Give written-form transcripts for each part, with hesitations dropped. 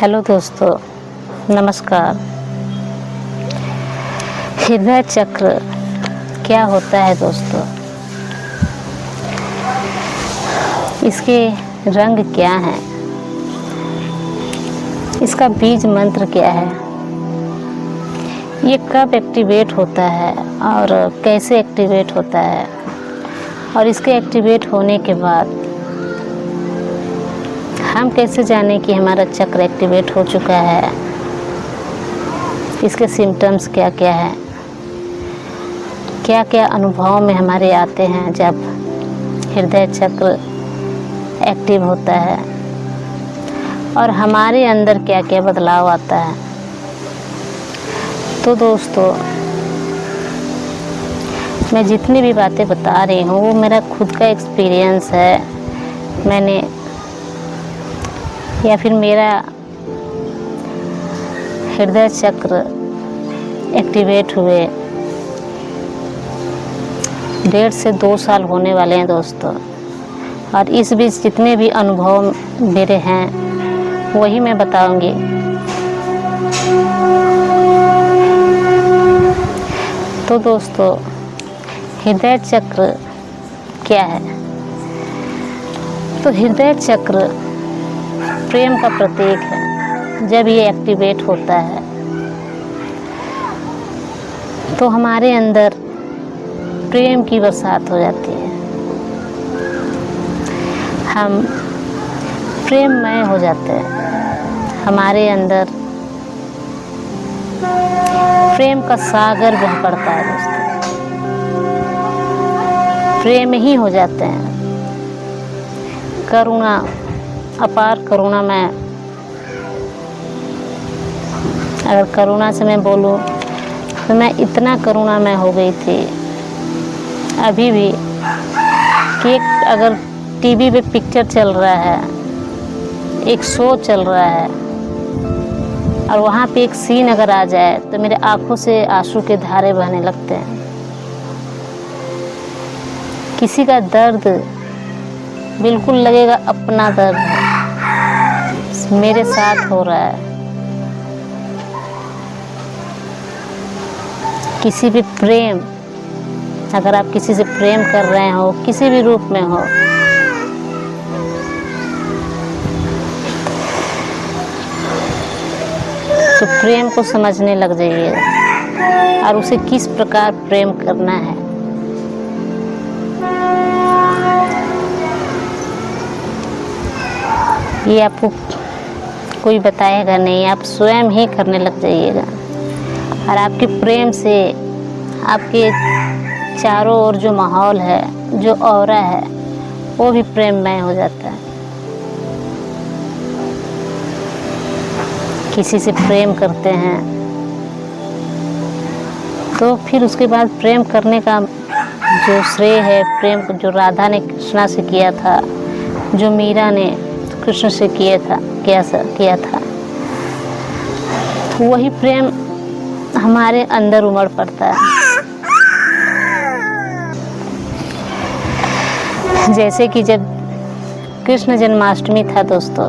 Hello दोस्तों, नमस्कार। हृदय चक्र क्या होता है दोस्तों? इसके रंग क्या हैं? इसका बीज मंत्र क्या है? ये कब एक्टिवेट होता है और कैसे एक्टिवेट होता है? और इसके एक्टिवेट होने के बाद हम कैसे जानें कि हमारा चक्र एक्टिवेट हो चुका है? इसके सिम्टम्स क्या क्या हैं? क्या क्या अनुभव में हमारे आते हैं जब हृदय चक्र एक्टिव होता है? और हमारे अंदर क्या क्या बदलाव आता है? तो दोस्तों, मैं जितनी भी बातें बता रही हूँ वो मेरा खुद का एक्सपीरियंस है। मैंने या फिर मेरा हृदय चक्र एक्टिवेट हुए 1.5 से 2 साल होने वाले हैं दोस्तों। और इस बीच जितने भी अनुभव मेरे हैं वही मैं बताऊंगी। तो दोस्तों, हृदय चक्र क्या है? तो हृदय चक्र प्रेम का प्रतीक है। जब ये एक्टिवेट होता है तो हमारे अंदर प्रेम की बरसात हो जाती है। हम प्रेममय हो जाते हैं। हमारे अंदर प्रेम का सागर बह पड़ता है दोस्तों। प्रेम ही हो जाते हैं। करुणा, अपार करुणा में, अगर करुणा से मैं बोलूं तो मैं इतना करुणा में हो गई थी अभी भी कि अगर टीवी पे पिक्चर चल रहा है, एक शो चल रहा है और वहाँ पे एक सीन अगर आ जाए तो मेरे आँखों से आंसू के धारे बहने लगते हैं। किसी का दर्द बिल्कुल लगेगा अपना दर्द है, मेरे साथ हो रहा है। किसी भी प्रेम, अगर आप किसी से प्रेम कर रहे हो, किसी भी रूप में हो, तो प्रेम को समझने लग जाइए और उसे किस प्रकार प्रेम करना है। ये आपको कोई बताएगा नहीं, आप स्वयं ही करने लग जाइएगा। और आपके प्रेम से आपके चारों ओर जो माहौल है, जो ऑरा है, वो भी प्रेममय हो जाता है। किसी से प्रेम करते हैं तो फिर उसके बाद प्रेम करने का जो श्रेय है, प्रेम जो राधा ने कृष्णा से किया था, जो मीरा ने कृष्ण से किया था, वही प्रेम हमारे अंदर उमड़ पड़ता है। जैसे कि जब कृष्ण जन्माष्टमी था दोस्तों,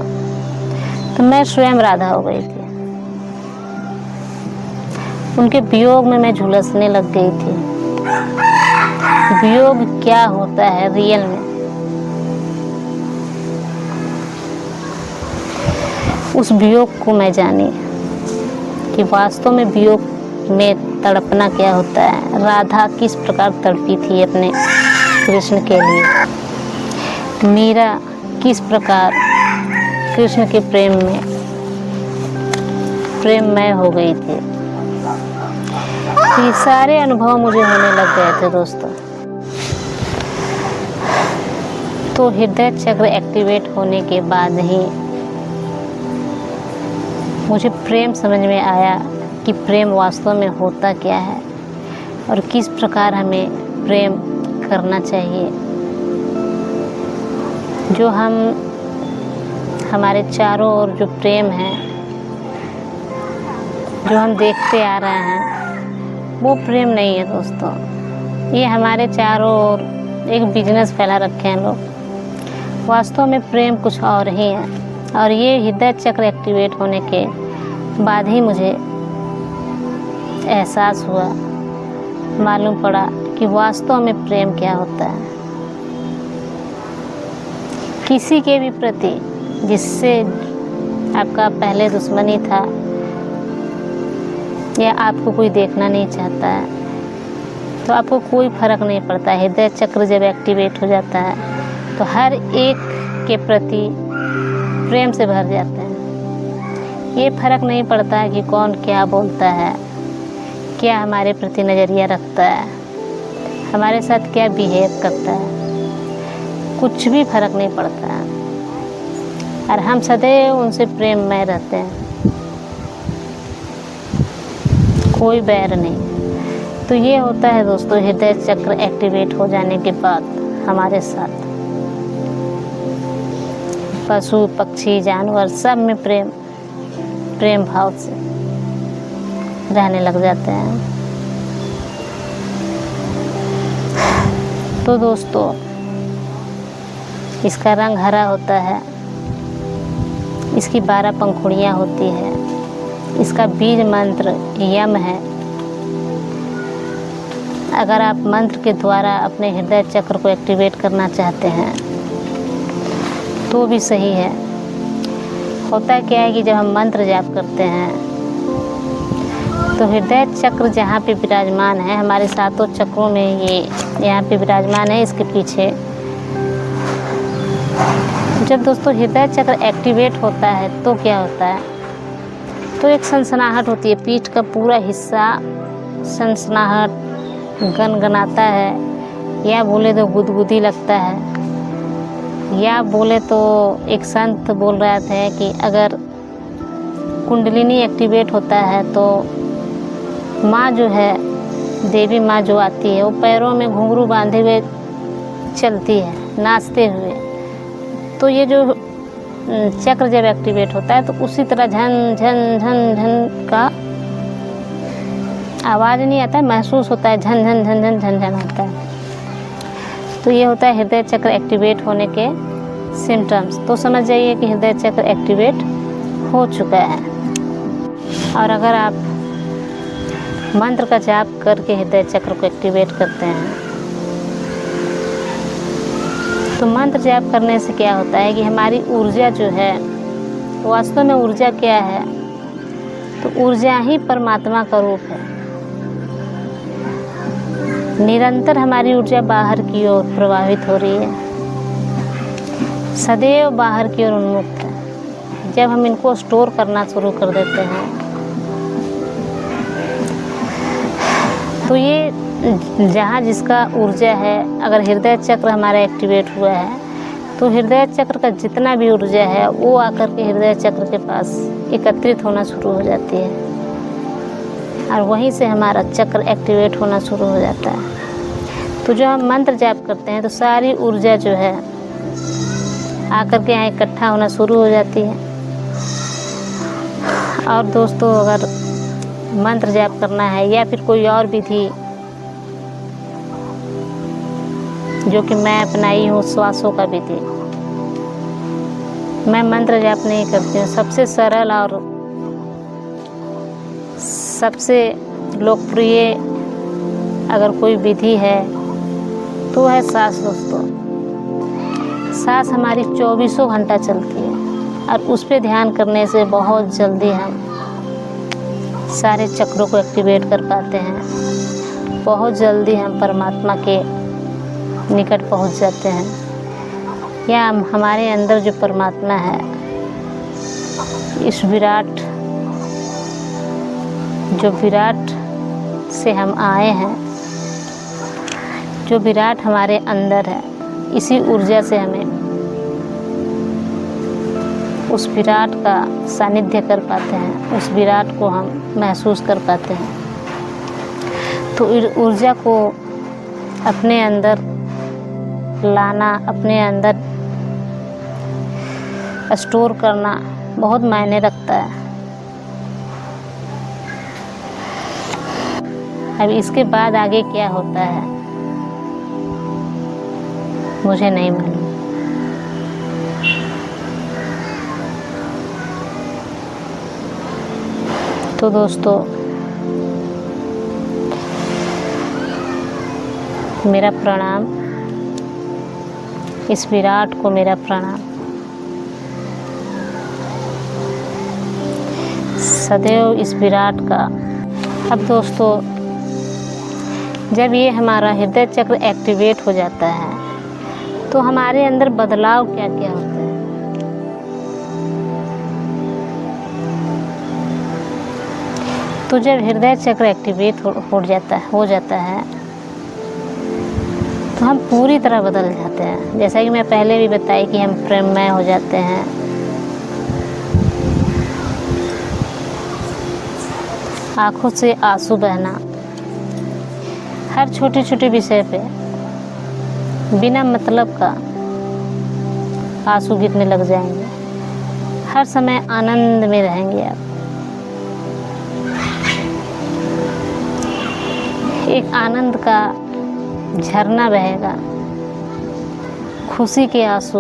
तो मैं स्वयं राधा हो गई थी। उनके वियोग में मैं झुलसने लग गई थी। वियोग क्या होता है रियल में, उस वियोग को मैं जानी कि वास्तव में वियोग में तड़पना क्या होता है। राधा किस प्रकार तड़पी थी अपने कृष्ण के लिए। मीरा किस प्रकार कृष्ण के प्रेम में प्रेममय हो गई थी। ये सारे अनुभव मुझे होने लग गए थे दोस्तों। तो हृदय चक्र एक्टिवेट होने के बाद ही मुझे प्रेम समझ में आया कि प्रेम वास्तव में होता क्या है और किस प्रकार हमें प्रेम करना चाहिए। जो हमारे चारों ओर जो प्रेम है, जो हम देखते आ रहे हैं, वो प्रेम नहीं है दोस्तों। ये हमारे चारों ओर एक बिजनेस फैला रखे हैं लोग। वास्तव में प्रेम कुछ और ही है। और ये हृदय चक्र एक्टिवेट होने के बाद ही मुझे एहसास हुआ, मालूम पड़ा कि वास्तव में प्रेम क्या होता है। किसी के भी प्रति जिससे आपका पहले दुश्मनी था या आपको कोई देखना नहीं चाहता है, तो आपको कोई फर्क नहीं पड़ता। हृदय चक्र जब एक्टिवेट हो जाता है तो हर एक के प्रति प्रेम से भर जाते हैं। ये फर्क नहीं पड़ता कि कौन क्या बोलता है, क्या हमारे प्रति नज़रिया रखता है, हमारे साथ क्या बिहेव करता है, कुछ भी फर्क नहीं पड़ता है। और हम सदैव उनसे प्रेम में रहते हैं, कोई बैर नहीं। तो ये होता है दोस्तों हृदय चक्र एक्टिवेट हो जाने के बाद हमारे साथ। पशु पक्षी जानवर सब में प्रेम भाव से रहने लग जाते हैं। तो दोस्तों इसका रंग हरा होता है, इसकी 12 पंखुड़ियाँ होती है, इसका बीज मंत्र यम है। अगर आप मंत्र के द्वारा अपने हृदय चक्र को एक्टिवेट करना चाहते हैं तो भी सही है। होता क्या है कि जब हम मंत्र जाप करते हैं तो हृदय चक्र जहाँ पे विराजमान है, हमारे 7 चक्रों में ये यहाँ पे विराजमान है, इसके पीछे जब दोस्तों हृदय चक्र एक्टिवेट होता है तो क्या होता है, तो एक सनसनाहट होती है, पीठ का पूरा हिस्सा सनसनाहट गनगनाता है, या बोले तो गुदगुदी लगता है, या बोले तो एक संत बोल रहे थे कि अगर कुंडलिनी एक्टिवेट होता है तो माँ जो है, देवी माँ जो आती है, वो पैरों में घुंघरू बांधे हुए चलती है नाचते हुए। तो ये जो चक्र जब एक्टिवेट होता है तो उसी तरह झन झन झन झन का आवाज़ नहीं आता है, महसूस होता है, झन झन झन झन झन झन होता है। तो ये होता है हृदय चक्र एक्टिवेट होने के सिम्टम्स। तो समझ जाइए कि हृदय चक्र एक्टिवेट हो चुका है। और अगर आप मंत्र का जाप करके हृदय चक्र को एक्टिवेट करते हैं तो मंत्र जाप करने से क्या होता है कि हमारी ऊर्जा जो है, वास्तव में ऊर्जा क्या है, तो ऊर्जा ही परमात्मा का रूप है। निरंतर हमारी ऊर्जा बाहर की ओर प्रवाहित हो रही है, सदैव बाहर की ओर उन्मुक्त है। जब हम इनको स्टोर करना शुरू कर देते हैं तो ये जहाँ जिसका ऊर्जा है, अगर हृदय चक्र हमारा एक्टिवेट हुआ है तो हृदय चक्र का जितना भी ऊर्जा है वो आकर के हृदय चक्र के पास एकत्रित होना शुरू हो जाती है, और वहीं से हमारा चक्र एक्टिवेट होना शुरू हो जाता है। तो जो हम मंत्र जाप करते हैं तो सारी ऊर्जा जो है आकर के यहाँ इकट्ठा होना शुरू हो जाती है। और दोस्तों अगर मंत्र जाप करना है या फिर कोई और विधि जो कि मैं अपनाई हूँ, श्वासों का विधि, मैं मंत्र जाप नहीं करती हूँ। सबसे सरल और सबसे लोकप्रिय अगर कोई विधि है तो है सांस। दोस्तों सांस हमारी 24 घंटा चलती है और उस पर ध्यान करने से बहुत जल्दी हम सारे चक्रों को एक्टिवेट कर पाते हैं, बहुत जल्दी हम परमात्मा के निकट पहुंच जाते हैं। या हमारे अंदर जो परमात्मा है, इस विराट से हम आए हैं, जो विराट हमारे अंदर है, इसी ऊर्जा से हमें उस विराट का सानिध्य कर पाते हैं, उस विराट को हम महसूस कर पाते हैं। तो ऊर्जा को अपने अंदर लाना, अपने अंदर स्टोर करना बहुत मायने रखता है। अब इसके बाद आगे क्या होता है मुझे नहीं मालूम, तो दोस्तों, मेरा प्रणाम, इस विराट को मेरा प्रणाम। सदैव इस विराट का। अब दोस्तों, जब ये हमारा हृदय चक्र एक्टिवेट हो जाता है तो हमारे अंदर बदलाव क्या क्या होते हैं। तो जब हृदय चक्र एक्टिवेट हो जाता है तो हम पूरी तरह बदल जाते हैं। जैसा कि मैं पहले भी बताई कि हम प्रेममय हो जाते हैं, आंखों से आंसू बहना, हर छोटे छोटे विषय पे बिना मतलब का आंसू गिरने लग जाएंगे। हर समय आनंद में रहेंगे आप। एक आनंद का झरना बहेगा, खुशी के आंसू